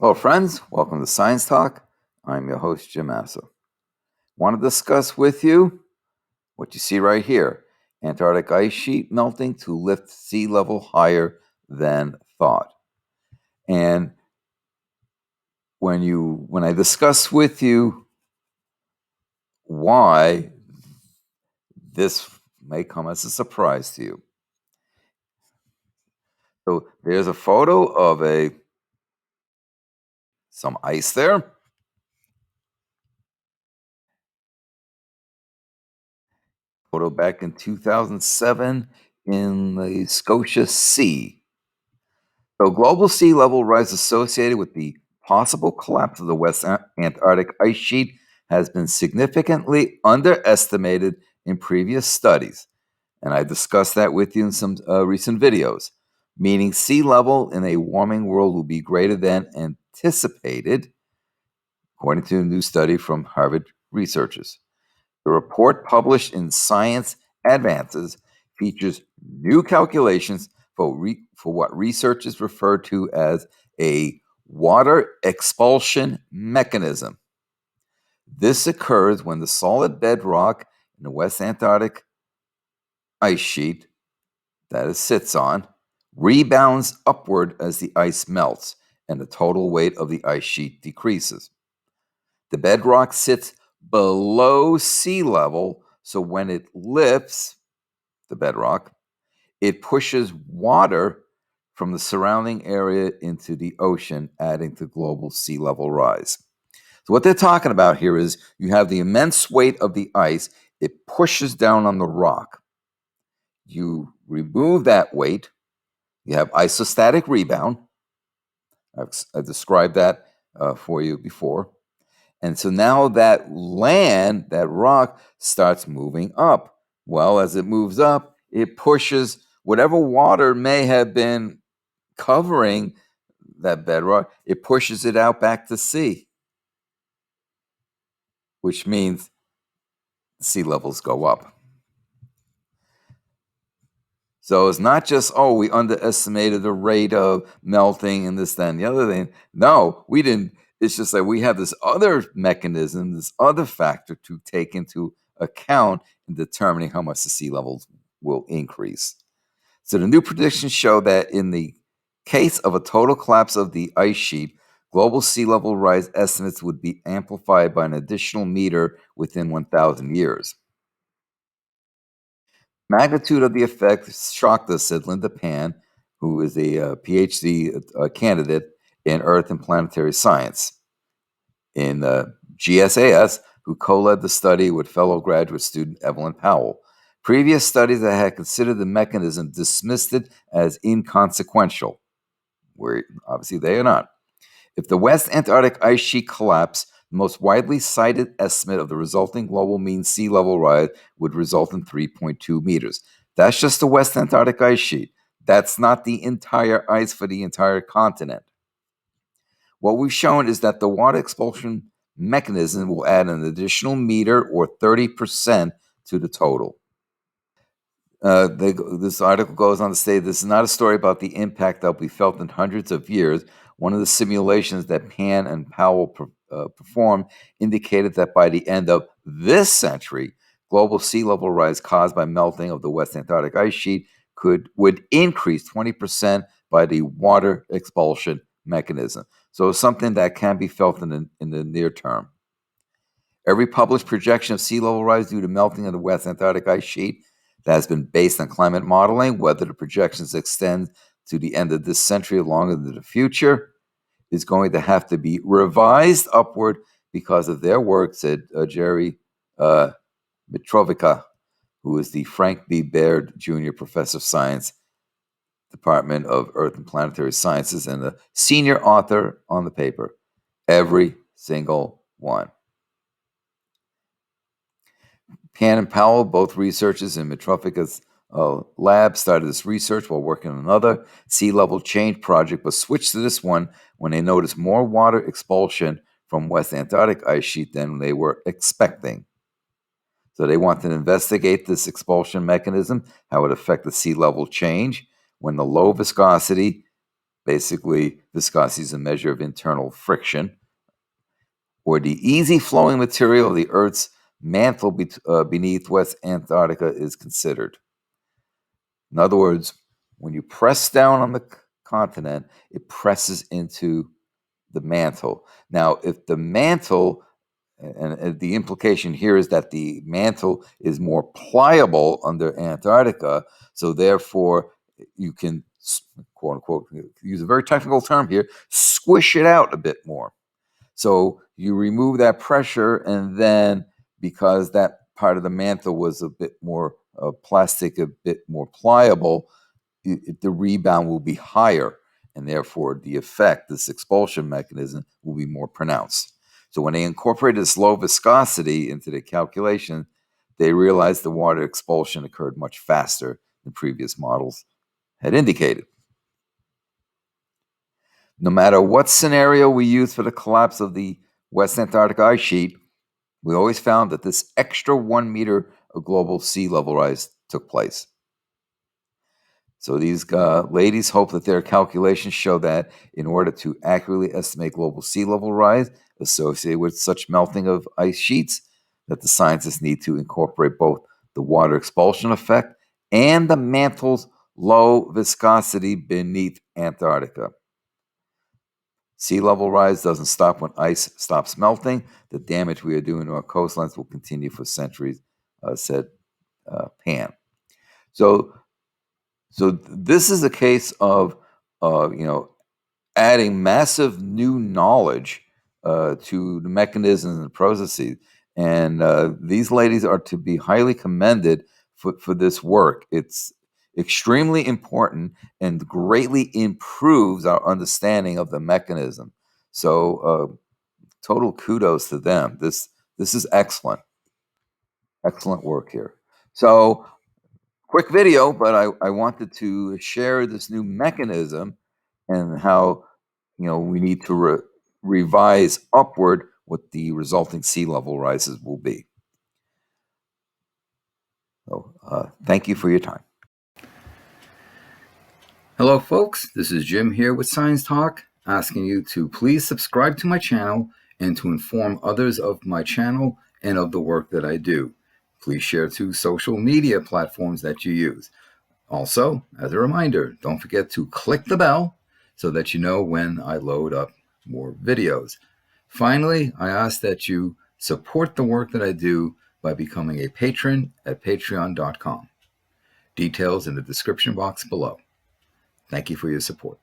Hello, friends. Welcome to Science Talk. I'm your host, Jim Assa. Want to discuss with you what you see right here: Antarctic ice sheet melting to lift sea level higher than thought. And when I discuss with you why this may come as a surprise to you. So there's a photo of some ice there. Photo back in 2007 in the Scotia Sea. So, global sea level rise associated with the possible collapse of the West Antarctic ice sheet has been significantly underestimated in previous studies. And I discussed that with you in some recent videos, meaning sea level in a warming world will be greater than anticipated, according to a new study from Harvard researchers. The report published in Science Advances features new calculations for what researchers refer to as a water expulsion mechanism. This occurs when the solid bedrock in the West Antarctic ice sheet that it sits on rebounds upward as the ice melts and the total weight of the ice sheet decreases. The bedrock sits below sea level, so when it lifts the bedrock, it pushes water from the surrounding area into the ocean, adding to global sea level rise. So, what they're talking about here is you have the immense weight of the ice, it pushes down on the rock. You remove that weight, you have isostatic rebound. I've described that for you before. And so now that land, that rock, starts moving up. Well, as it moves up, it pushes whatever water may have been covering that bedrock, it pushes it out back to sea, which means sea levels go up. So it's not just, oh, we underestimated the rate of melting and this, that, and the other thing. No, we didn't. It's just that we have this other mechanism, this other factor to take into account in determining how much the sea levels will increase. So the new predictions show that in the case of a total collapse of the ice sheet, global sea level rise estimates would be amplified by an additional meter within 1,000 years. Magnitude of the effect shocked us, said Linda Pan, who is a PhD candidate in Earth and Planetary Science in GSAS, who co led the study with fellow graduate student Evelyn Powell. Previous studies that had considered the mechanism dismissed it as inconsequential, where obviously they are not. If the West Antarctic ice sheet collapsed, the most widely cited estimate of the resulting global mean sea level rise would result in 3.2 meters. That's just the West Antarctic ice sheet. That's not the entire ice for the entire continent. What we've shown is that the water expulsion mechanism will add an additional meter or 30% to the total. This article goes on to say this is not a story about the impact that will be felt in hundreds of years. One of the simulations that Pan and Powell performed indicated that by the end of this century, global sea level rise caused by melting of the West Antarctic ice sheet would increase 20% by the water expulsion mechanism. So it's something that can be felt in the near term. Every published projection of sea level rise due to melting of the West Antarctic ice sheet that has been based on climate modeling, whether the projections extend to the end of this century or longer into the future, is going to have to be revised upward because of their work, said Jerry Mitrovica, who is the Frank B. Baird Jr. Professor of Science, Department of Earth and Planetary Sciences, and the senior author on the paper. Every single one. Pan and Powell, both researchers in Mitrovica's lab, started this research while working on another sea level change project, but switched to this one when they noticed more water expulsion from West Antarctic ice sheet than they were expecting. So they wanted to investigate this expulsion mechanism, how it affected sea level change when the low viscosity Basically, viscosity is a measure of internal friction, or the easy flowing material of the Earth's mantle beneath West Antarctica is considered. In other words, when you press down on the continent, it presses into the mantle. Now, if the mantle, and the implication here is that the mantle is more pliable under Antarctica, so therefore you can, quote unquote, use a very technical term here, squish it out a bit more. So you remove that pressure, and then because that part of the mantle was a bit more plastic, a bit more pliable, the rebound will be higher, and therefore the effect, this expulsion mechanism, will be more pronounced. So when they incorporated this low viscosity into the calculation, they realized the water expulsion occurred much faster than previous models had indicated. No matter what scenario we use for the collapse of the West Antarctic ice sheet, we always found that this extra 1 meter of global sea level rise took place. So these ladies hope that their calculations show that in order to accurately estimate global sea level rise associated with such melting of ice sheets, that the scientists need to incorporate both the water expulsion effect and the mantle's low viscosity beneath Antarctica. Sea level rise doesn't stop when ice stops melting. The damage we are doing to our coastlines will continue for centuries, said Pan. So this is a case of adding massive new knowledge to the mechanisms and processes, and these ladies are to be highly commended for this work. It's extremely important and greatly improves our understanding of the mechanism. So total kudos to them. This is excellent work here. So quick video, but I wanted to share this new mechanism and how we need to revise upward what the resulting sea level rises will be. So thank you for your time. Hello folks, this is Jim here with Science Talk, asking you to please subscribe to my channel and to inform others of my channel and of the work that I do. Please share to social media platforms that you use. Also, as a reminder, don't forget to click the bell so that you know when I load up more videos. Finally, I ask that you support the work that I do by becoming a patron at patreon.com. Details in the description box below. Thank you for your support.